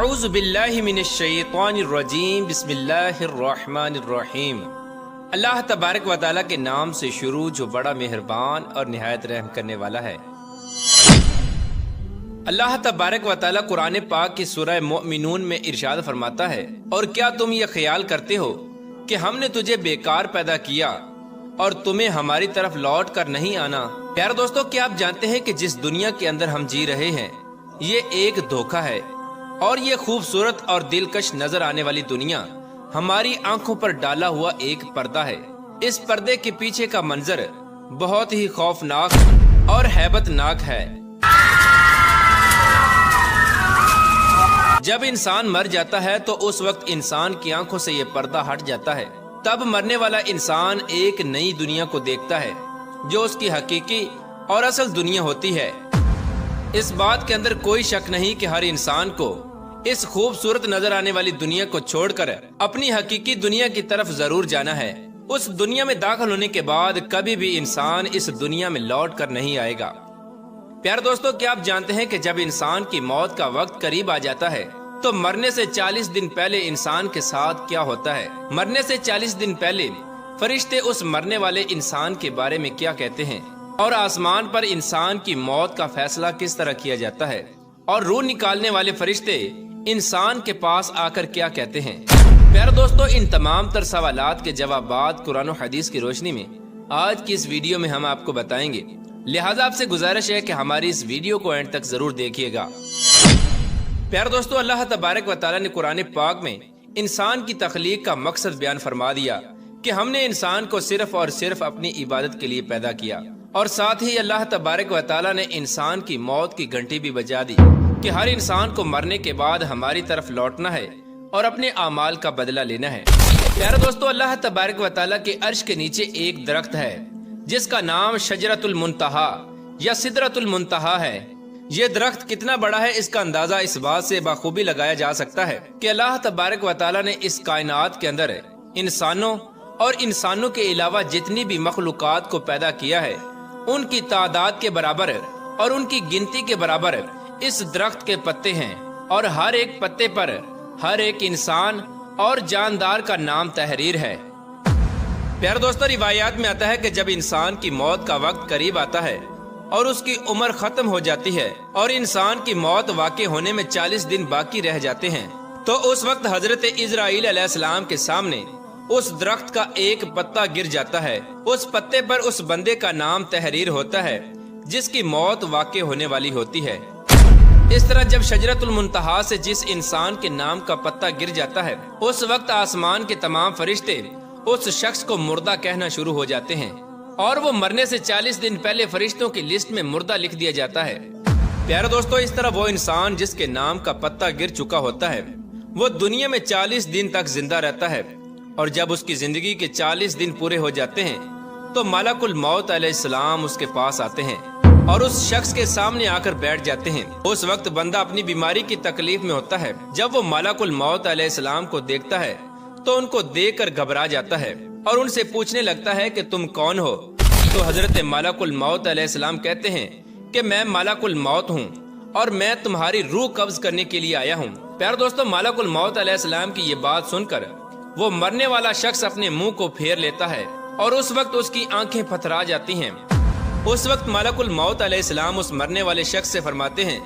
اعوذ باللہ من الشیطان الرجیم بسم اللہ الرحمن الرحیم۔ اللہ تبارک و تعالیٰ کے نام سے شروع جو بڑا مہربان اور نہایت رحم کرنے والا ہے۔ اللہ تبارک و تعالیٰ قرآن پاک کی سورہ مؤمنون میں ارشاد فرماتا ہے، اور کیا تم یہ خیال کرتے ہو کہ ہم نے تجھے بیکار پیدا کیا اور تمہیں ہماری طرف لوٹ کر نہیں آنا؟ پیارے دوستو، کیا آپ جانتے ہیں کہ جس دنیا کے اندر ہم جی رہے ہیں یہ ایک دھوکہ ہے، اور یہ خوبصورت اور دلکش نظر آنے والی دنیا ہماری آنکھوں پر ڈالا ہوا ایک پردہ ہے۔ اس پردے کے پیچھے کا منظر بہت ہی خوفناک اور ہیبت ناک ہے۔ جب انسان مر جاتا ہے تو اس وقت انسان کی آنکھوں سے یہ پردہ ہٹ جاتا ہے۔ تب مرنے والا انسان ایک نئی دنیا کو دیکھتا ہے جو اس کی حقیقی اور اصل دنیا ہوتی ہے۔ اس بات کے اندر کوئی شک نہیں کہ ہر انسان کو اس خوبصورت نظر آنے والی دنیا کو چھوڑ کر اپنی حقیقی دنیا کی طرف ضرور جانا ہے۔ اس دنیا میں داخل ہونے کے بعد کبھی بھی انسان اس دنیا میں لوٹ کر نہیں آئے گا۔ پیارے دوستو، کیا آپ جانتے ہیں کہ جب انسان کی موت کا وقت قریب آ جاتا ہے تو مرنے سے 40 دن پہلے انسان کے ساتھ کیا ہوتا ہے؟ مرنے سے 40 دن پہلے فرشتے اس مرنے والے انسان کے بارے میں کیا کہتے ہیں، اور آسمان پر انسان کی موت کا فیصلہ کس طرح کیا جاتا ہے، اور روح نکالنے والے فرشتے انسان کے پاس آ کر کیا کہتے ہیں؟ پیارے دوستو، ان تمام تر سوالات کے جوابات قرآن و حدیث کی روشنی میں آج کی اس ویڈیو میں ہم آپ کو بتائیں گے، لہٰذا آپ سے گزارش ہے کہ ہماری اس ویڈیو کو اینڈ تک ضرور دیکھیے گا۔ پیارے دوستو، اللہ تبارک و تعالیٰ نے قرآن پاک میں انسان کی تخلیق کا مقصد بیان فرما دیا کہ ہم نے انسان کو صرف اور صرف اپنی عبادت کے لیے پیدا کیا، اور ساتھ ہی اللہ تبارک و تعالیٰ نے انسان کی موت کی گھنٹی بھی بجا دی کہ ہر انسان کو مرنے کے بعد ہماری طرف لوٹنا ہے اور اپنے اعمال کا بدلہ لینا ہے۔ پیارے دوستو، اللہ تبارک و تعالیٰ کے عرش کے نیچے ایک درخت ہے جس کا نام شجرۃ المنتہا یا سدرۃ المنتہا ہے۔ یہ درخت کتنا بڑا ہے اس کا اندازہ اس بات سے بخوبی لگایا جا سکتا ہے کہ اللہ تبارک و تعالیٰ نے اس کائنات کے اندر انسانوں اور انسانوں کے علاوہ جتنی بھی مخلوقات کو پیدا کیا ہے ان کی تعداد کے برابر اور ان کی گنتی کے برابر اس درخت کے پتے ہیں، اور ہر ایک پتے پر ہر ایک انسان اور جاندار کا نام تحریر ہے۔ پیارے دوستو، روایات میں آتا ہے کہ جب انسان کی موت کا وقت قریب آتا ہے اور اس کی عمر ختم ہو جاتی ہے اور انسان کی موت واقع ہونے میں 40 دن باقی رہ جاتے ہیں، تو اس وقت حضرت اسرائیل علیہ السلام کے سامنے اس درخت کا ایک پتا گر جاتا ہے۔ اس پتے پر اس بندے کا نام تحریر ہوتا ہے جس کی موت واقع ہونے والی ہوتی ہے۔ اس طرح جب شجرۃ المنتہا سے جس انسان کے نام کا پتا گر جاتا ہے اس وقت آسمان کے تمام فرشتے اس شخص کو مردہ کہنا شروع ہو جاتے ہیں، اور وہ مرنے سے 40 دن پہلے فرشتوں کی لسٹ میں مردہ لکھ دیا جاتا ہے۔ پیارے دوستو، اس طرح وہ انسان جس کے نام کا پتا گر چکا ہوتا ہے وہ دنیا میں 40 دن تک زندہ رہتا ہے، اور جب اس کی زندگی کے 40 دن پورے ہو جاتے ہیں تو ملک الموت علیہ السلام اس کے پاس آتے ہیں اور اس شخص کے سامنے آ کر بیٹھ جاتے ہیں۔ اس وقت بندہ اپنی بیماری کی تکلیف میں ہوتا ہے۔ جب وہ ملک الموت علیہ السلام کو دیکھتا ہے تو ان کو دیکھ کر گھبرا جاتا ہے اور ان سے پوچھنے لگتا ہے کہ تم کون ہو؟ تو حضرت ملک الموت علیہ السلام کہتے ہیں کہ میں ملک الموت ہوں اور میں تمہاری روح قبض کرنے کے لیے آیا ہوں۔ پیارے دوستو، ملک الموت علیہ السلام کی یہ بات سن کر وہ مرنے والا شخص اپنے منہ کو پھیر لیتا ہے اور اس وقت اس کی آنکھیں پتھرا جاتی ہیں۔ اس وقت ملک الموت علیہ السلام اس مرنے والے شخص سے فرماتے ہیں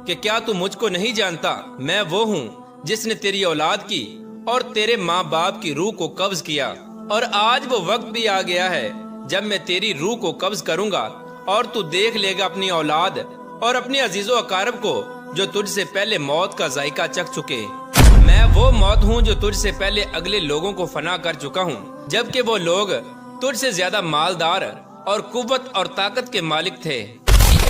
کہ کیا تو مجھ کو نہیں جانتا؟ میں وہ ہوں جس نے تیری اولاد کی اور تیرے ماں باپ کی روح کو قبض کیا، اور آج وہ وقت بھی آ گیا ہے جب میں تیری روح کو قبض کروں گا اور تو دیکھ لے گا اپنی اولاد اور اپنے عزیز و اقارب کو جو تجھ سے پہلے موت کا ذائقہ چکھ چکے۔ میں وہ موت ہوں جو تجھ سے پہلے اگلے لوگوں کو فنا کر چکا ہوں، جبکہ وہ لوگ تجھ سے زیادہ مالدار اور قوت اور طاقت کے مالک تھے۔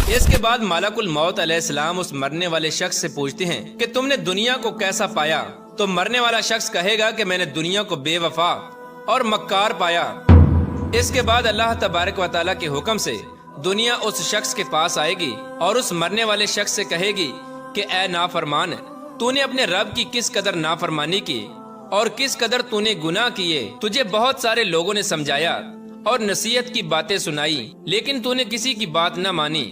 اس کے بعد ملک الموت علیہ السلام اس مرنے والے شخص سے پوچھتے ہیں کہ تم نے دنیا کو کیسا پایا؟ تو مرنے والا شخص کہے گا کہ میں نے دنیا کو بے وفا اور مکار پایا۔ اس کے بعد اللہ تبارک و تعالیٰ کے حکم سے دنیا اس شخص کے پاس آئے گی اور اس مرنے والے شخص سے کہے گی کہ اے نافرمان، تو نے اپنے رب کی کس قدر نافرمانی کی اور کس قدر تو نے گناہ کیے۔ تجھے بہت سارے لوگوں نے سمجھایا اور نصیحت کی باتیں سنائی، لیکن تو نے کسی کی بات نہ مانی۔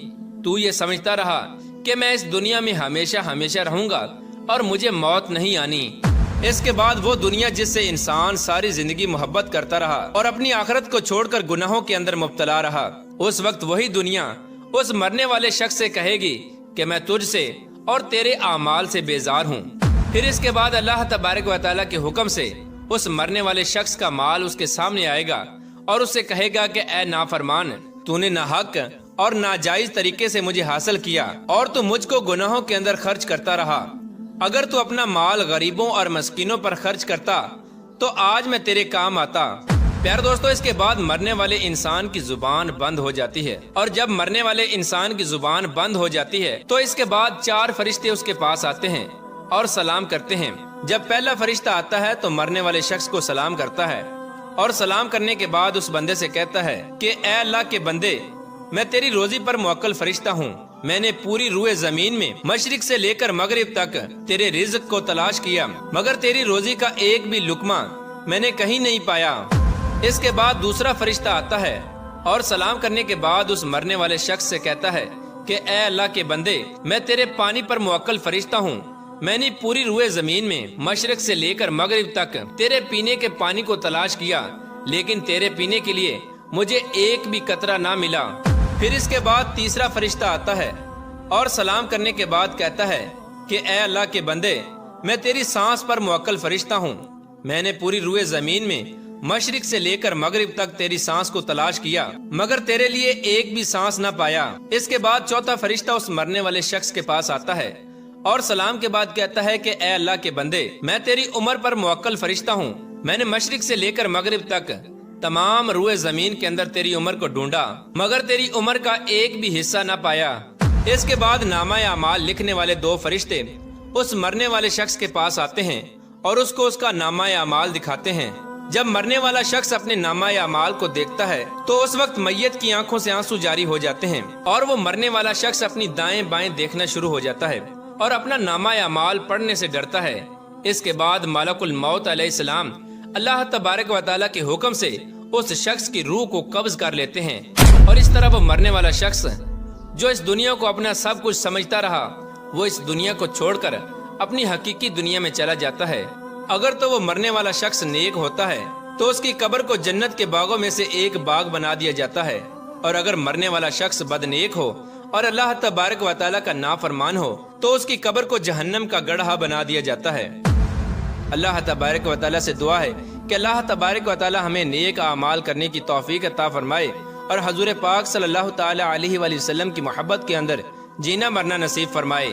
تو یہ سمجھتا رہا کہ میں اس دنیا میں ہمیشہ ہمیشہ رہوں گا اور مجھے موت نہیں آنی۔ اس کے بعد وہ دنیا جس سے انسان ساری زندگی محبت کرتا رہا اور اپنی آخرت کو چھوڑ کر گناہوں کے اندر مبتلا رہا، اس وقت وہی دنیا اس مرنے والے شخص سے کہے گی کہ میں تجھ سے اور تیرے اعمال سے بیزار ہوں۔ پھر اس کے بعد اللہ تبارک و تعالیٰ کے حکم سے اس مرنے والے شخص کا مال اس کے سامنے آئے گا اور اس سے کہے گا کہ اے نافرمان، تو نے ناحق اور ناجائز طریقے سے مجھے حاصل کیا اور تو مجھ کو گناہوں کے اندر خرچ کرتا رہا۔ اگر تو اپنا مال غریبوں اور مسکینوں پر خرچ کرتا تو آج میں تیرے کام آتا۔ پیارے دوستو، اس کے بعد مرنے والے انسان کی زبان بند ہو جاتی ہے، اور جب مرنے والے انسان کی زبان بند ہو جاتی ہے تو اس کے بعد 4 فرشتے اس کے پاس آتے ہیں اور سلام کرتے ہیں۔ جب پہلا فرشتہ آتا ہے تو مرنے والے شخص کو سلام کرتا ہے، اور سلام کرنے کے بعد اس بندے سے کہتا ہے کہ اے اللہ کے بندے، میں تیری روزی پر موکل فرشتہ ہوں۔ میں نے پوری روئے زمین میں مشرق سے لے کر مغرب تک تیرے رزق کو تلاش کیا، مگر تیری روزی کا ایک بھی لقمہ میں نے کہیں نہیں پایا۔ اس کے بعد دوسرا فرشتہ آتا ہے اور سلام کرنے کے بعد اس مرنے والے شخص سے کہتا ہے کہ اے اللہ کے بندے، میں تیرے پانی پر موکل فرشتہ ہوں۔ میں نے پوری روئے زمین میں مشرق سے لے کر مغرب تک تیرے پینے کے پانی کو تلاش کیا، لیکن تیرے پینے کے لیے مجھے ایک بھی قطرہ نہ ملا۔ پھر اس کے بعد تیسرا فرشتہ آتا ہے اور سلام کرنے کے بعد کہتا ہے کہ اے اللہ کے بندے، میں تیری سانس پر موکل فرشتہ ہوں۔ میں نے پوری روئے زمین میں مشرق سے لے کر مغرب تک تیری سانس کو تلاش کیا، مگر تیرے لیے ایک بھی سانس نہ پایا۔ اس کے بعد چوتھا فرشتہ اس مرنے والے شخص کے پاس آتا ہے اور سلام کے بعد کہتا ہے کہ اے اللہ کے بندے، میں تیری عمر پر موکل فرشتہ ہوں۔ میں نے مشرق سے لے کر مغرب تک تمام روئے زمین کے اندر تیری عمر کو ڈھونڈا، مگر تیری عمر کا ایک بھی حصہ نہ پایا۔ اس کے بعد نامہ اعمال لکھنے والے 2 فرشتے اس مرنے والے شخص کے پاس آتے ہیں اور اس کو اس کا نامہ اعمال دکھاتے ہیں۔ جب مرنے والا شخص اپنے نامہ اعمال کو دیکھتا ہے تو اس وقت میت کی آنکھوں سے آنسو جاری ہو جاتے ہیں، اور وہ مرنے والا شخص اپنی دائیں بائیں دیکھنا شروع ہو جاتا ہے اور اپنا نامہ اعمال پڑھنے سے ڈرتا ہے۔ اس کے بعد ملک الموت علیہ السلام اللہ تبارک و تعالیٰ کے حکم سے اس شخص کی روح کو قبض کر لیتے ہیں، اور اس طرح وہ مرنے والا شخص جو اس دنیا کو اپنا سب کچھ سمجھتا رہا، وہ اس دنیا کو چھوڑ کر اپنی حقیقی دنیا میں چلا جاتا ہے۔ اگر تو وہ مرنے والا شخص نیک ہوتا ہے تو اس کی قبر کو جنت کے باغوں میں سے ایک باغ بنا دیا جاتا ہے، اور اگر مرنے والا شخص بد نیک ہو اور اللہ تبارک و تعالیٰ کا نافرمان ہو تو اس کی قبر کو جہنم کا گڑھا بنا دیا جاتا ہے۔ اللہ تبارک و تعالیٰ سے دعا ہے کہ اللہ تبارک و تعالیٰ ہمیں نیک اعمال کرنے کی توفیق عطا فرمائے اور حضور پاک صلی اللہ تعالیٰ علیہ وآلہ وسلم کی محبت کے اندر جینا مرنا نصیب فرمائے۔